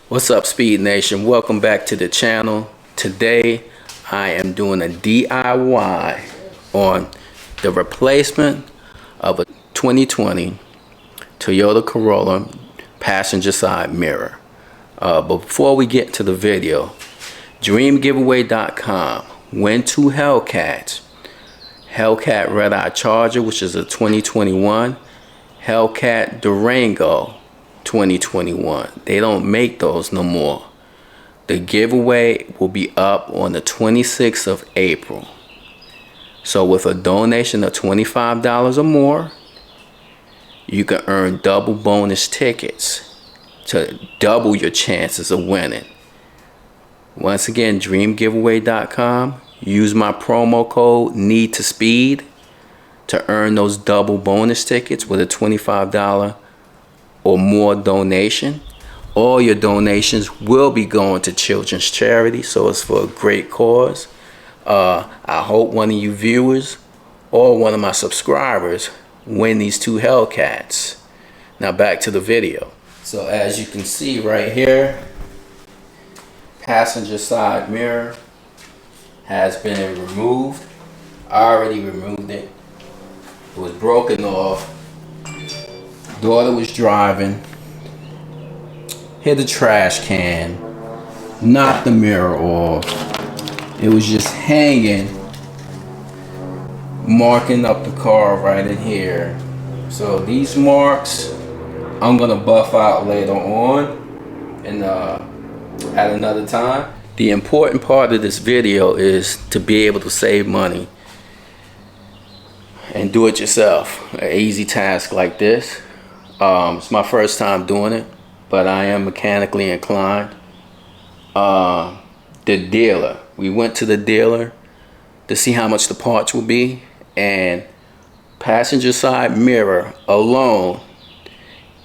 What's up, Speed Nation? Welcome back to the channel. Today I am doing a DIY on the replacement of a 2020 Toyota Corolla passenger side mirror. But before we get to the video, dreamgiveaway.com, win 2 Hellcats. Hellcat Red Eye Charger, which is a 2021, Hellcat Durango 2021. They don't make those no more. The giveaway will be up on the 26th of April. So with a donation of $25 or more, you can earn double bonus tickets to double your chances of winning. Once again, dreamgiveaway.com. Use my promo code NEEDTOSPEED to earn those double bonus tickets with a $25 or more donation. All your donations will be going to children's charity, so it's for a great cause. I hope one of you viewers or one of my subscribers win these 2 Hellcats. Now back to the video. So as you can see right here, passenger side mirror has been removed. I already removed it. It was broken off. Daughter was driving, hit a trash can, knocked the mirror off. It was just hanging, marking up the car right in here. So these marks I'm gonna buff out later on and at another time. The important part of this video is to be able to save money and do it yourself. An easy task like this. It's my first time doing it, but I am mechanically inclined. The dealer, we went to the dealer to see how much the parts will be, and passenger side mirror alone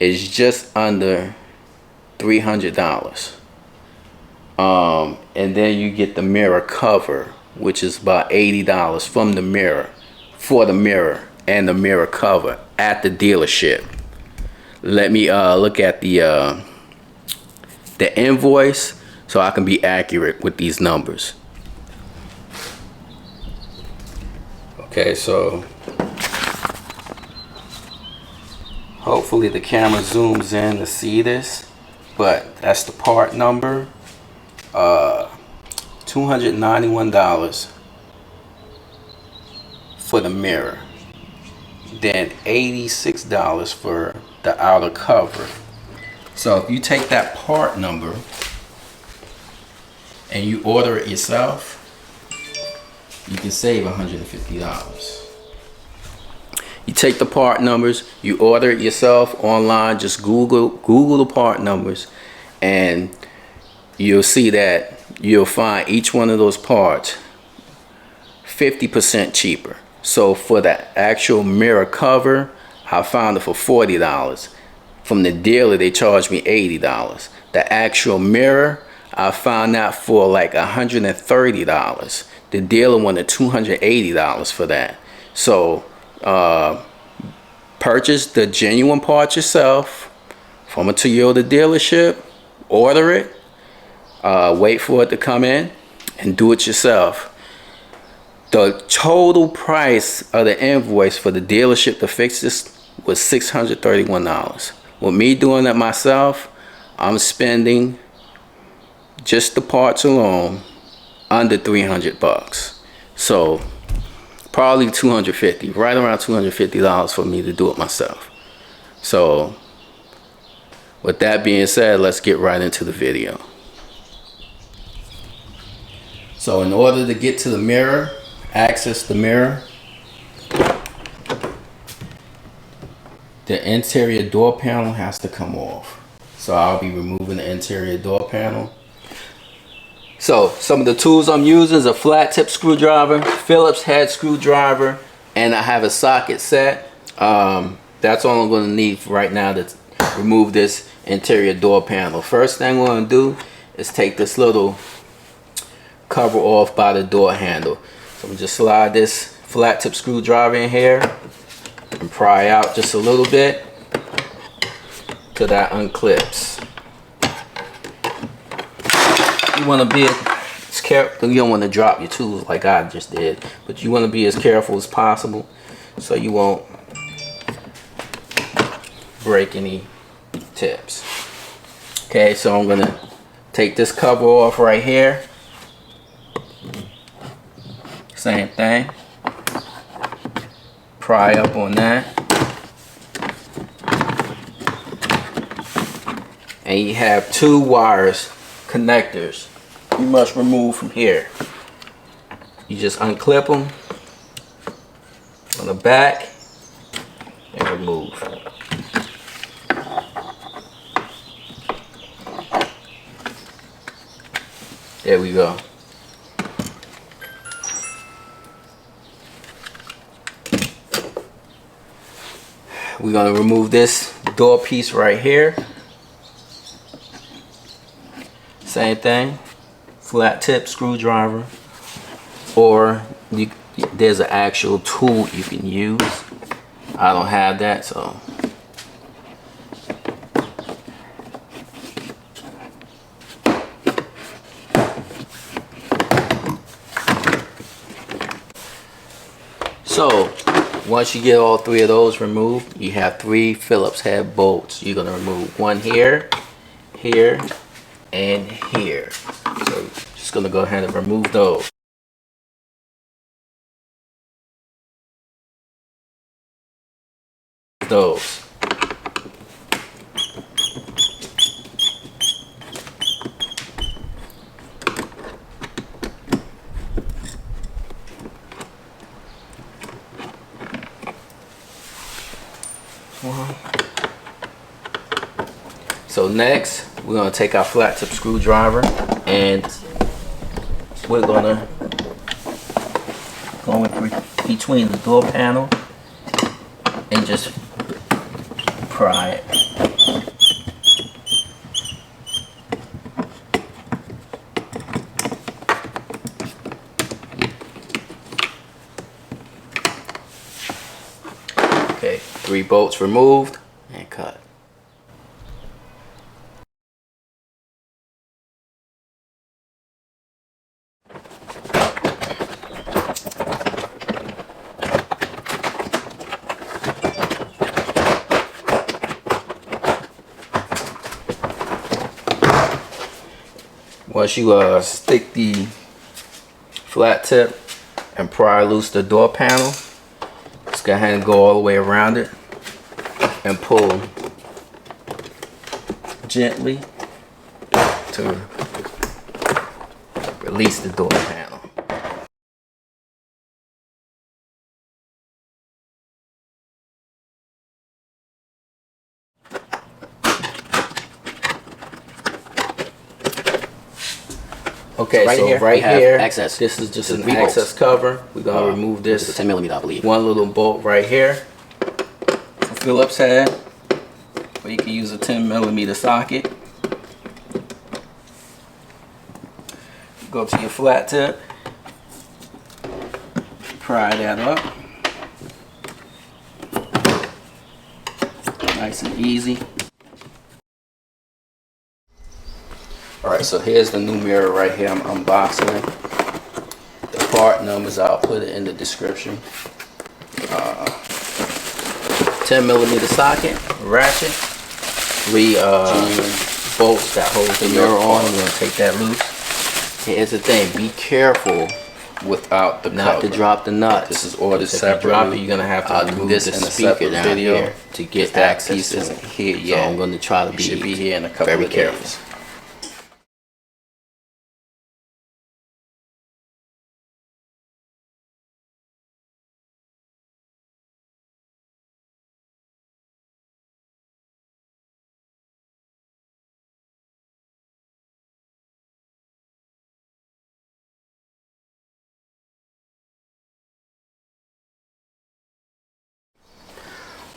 is just under $300. And then you get the mirror cover, which is about $80 from the mirror, for the mirror and the mirror cover at the dealership. Let me look at the invoice so I can be accurate with these numbers. Okay, so hopefully the camera zooms in to see this, but that's the part number. $291 for the mirror, then $86 for the outer cover. So if you take that part number and you order it yourself, you can save $150. You take the part numbers, you order it yourself online, just Google the part numbers, and you'll see that you'll find each one of those parts 50% cheaper. So for the actual mirror cover, I found it for $40. From the dealer, they charged me $80. The actual mirror, I found that for like $130. The dealer wanted $280 for that. So purchase the genuine part yourself from a Toyota dealership, order it, wait for it to come in, and do it yourself. The total price of the invoice for the dealership to fix this was $631. With me doing it myself, I'm spending just the parts alone under $300. So probably $250, right around $250 for me to do it myself. So with that being said, let's get right into the video. So in order to get to the mirror, access the mirror, the interior door panel has to come off. So I'll be removing the interior door panel. So some of the tools I'm using is a flat tip screwdriver, Phillips head screwdriver, and I have a socket set. That's all I'm going to need right now to remove this interior door panel. First thing I'm going to do is take this little cover off by the door handle. So I'm going to just slide this flat tip screwdriver in here and pry out just a little bit till that unclips. You want to be as careful. You don't want to drop your tools like I just did, but you want to be as careful as possible so you won't break any tips. Okay, so I'm gonna take this cover off right here. Same thing. Pry up on that. And you have two wires, connectors, you must remove from here. You just unclip them on the back and remove. There we go. We're going to remove this door piece right here. Same thing, flat tip screwdriver, or there's an actual tool you can use. I don't have that, so once you get all three of those removed, you have 3 Phillips head bolts. You're gonna remove one here, here, and here. So just gonna go ahead and remove those. So next, we're gonna take our flat tip screwdriver and we're gonna go in between the door panel and just pry it. Okay, 3 bolts removed and cut. Once you stick the flat tip and pry loose the door panel, just go ahead and go all the way around it and pull gently to release the door panel. Okay, right so here, right here, access. This is just an access cover. We're gonna remove this. It's a 10mm, I believe. One little bolt right here for Phillips head, or you can use a 10mm socket. Go to your flat tip, pry that up. Nice and easy. Alright, so here's the new mirror right here. I'm unboxing it. The part numbers, I'll put it in the description. 10mm socket, ratchet, 3 bolts that hold the mirror on. I'm going to take that loose. Here's the thing, be careful without the not cover. To drop the nuts. This is ordered separately. You're going to have to do this in a separate video to get that piece isn't here yet. So I'm going to try to be here in a couple very careful.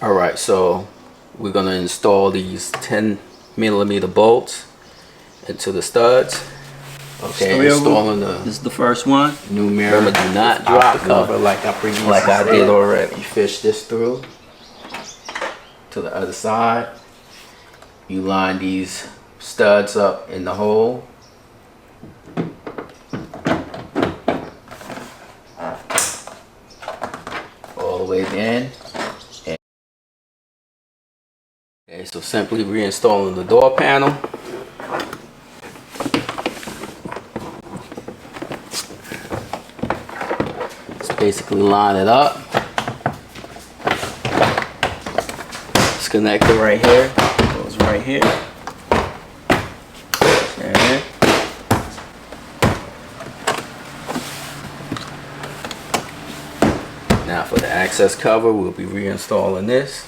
Alright, so we're going to install these 10mm bolts into the studs. Okay, installing this is the first one. New mirror. Remember, do not drop the cover like I did already. You fish this through to the other side. You line these studs up in the hole. the way in. Okay, so simply reinstalling the door panel. Just basically line it up. This connector right here goes right here. And now for the access cover, we'll be reinstalling this.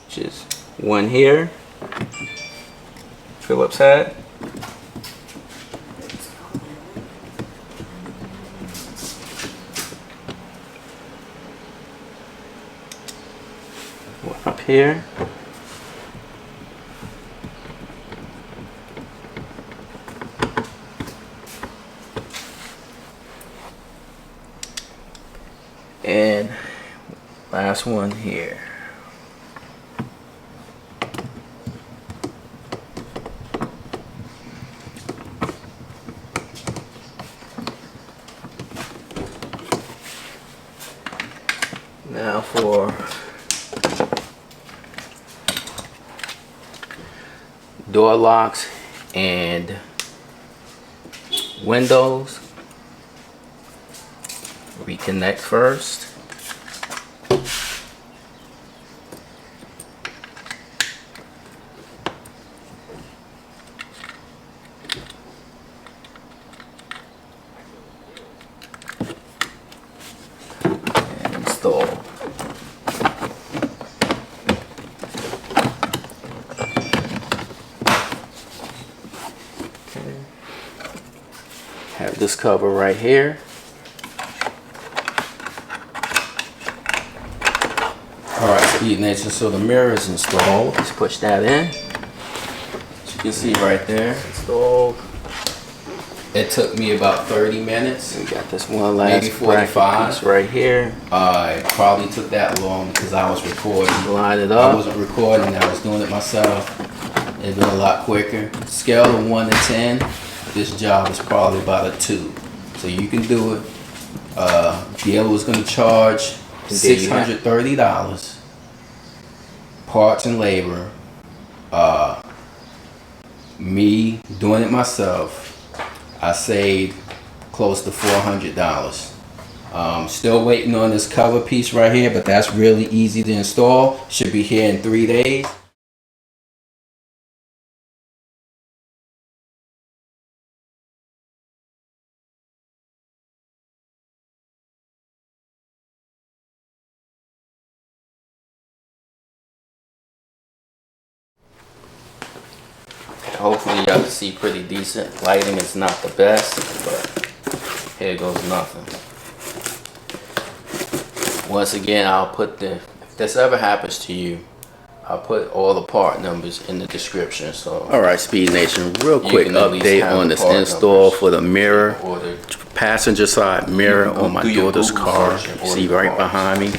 Just one here, Phillips head. One up here. And last one here. Now for door locks and windows, reconnect first. And install. Have this cover right here. Alright, Speed Nation, so the mirror is installed. Let's push that in. As you can see right there, installed. It took me about 30 minutes. We got this one last maybe 45 piece right here. It probably took that long because I was recording. Line it up. I wasn't recording, I was doing it myself. It'd been a lot quicker. Scale of 1 to 10. This job is probably about a 2, so you can do it. Dealer was going to charge $630, parts and labor. Me doing it myself, I saved close to $400. Still waiting on this cover piece right here, but that's really easy to install. Should be here in 3 days. Hopefully y'all can see pretty decent. Lighting is not the best, but here goes nothing. Once again, I'll put if this ever happens to you, I'll put all the part numbers in the description. So alright, Speed Nation, real quick update on this install for the mirror, passenger side mirror on my daughter's car. See right behind me.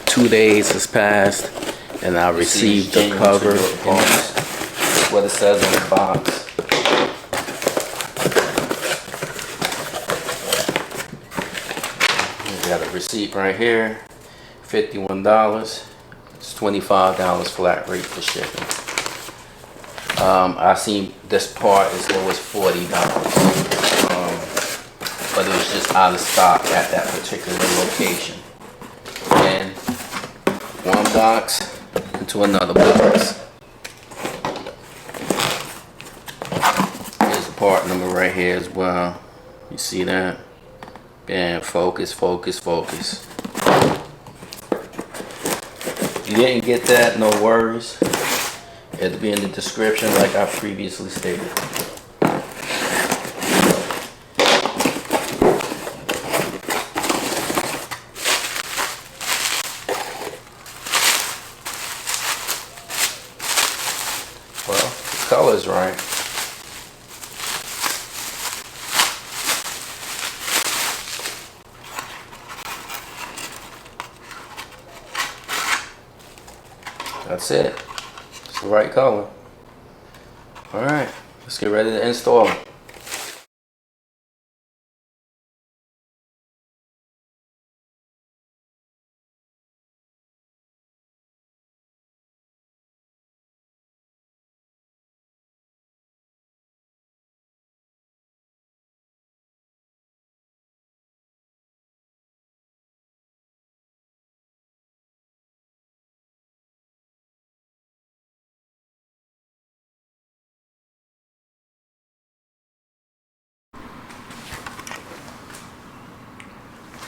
2 days has passed and I received the cover. What it says on the box. We got a receipt right here, $51. It's $25 flat rate for shipping. I seen this part as low as $40, but it was just out of stock at that particular location. And one box into another box. Part number right here as well. You see that? And focus, focus, focus. If you didn't get that, no worries. It'll be in the description like I previously stated. is right. That's it. It's the right color. Alright, let's get ready to install it.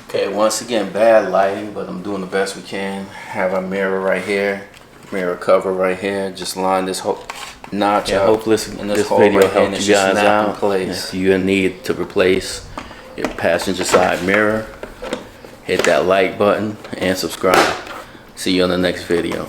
Okay, once again, bad lighting, but I'm doing the best we can. Have a mirror right here, mirror cover right here. Just line this whole notch up. Hopefully this video right helped you guys out. If you need to replace your passenger side mirror, hit that like button and subscribe. See you on the next video.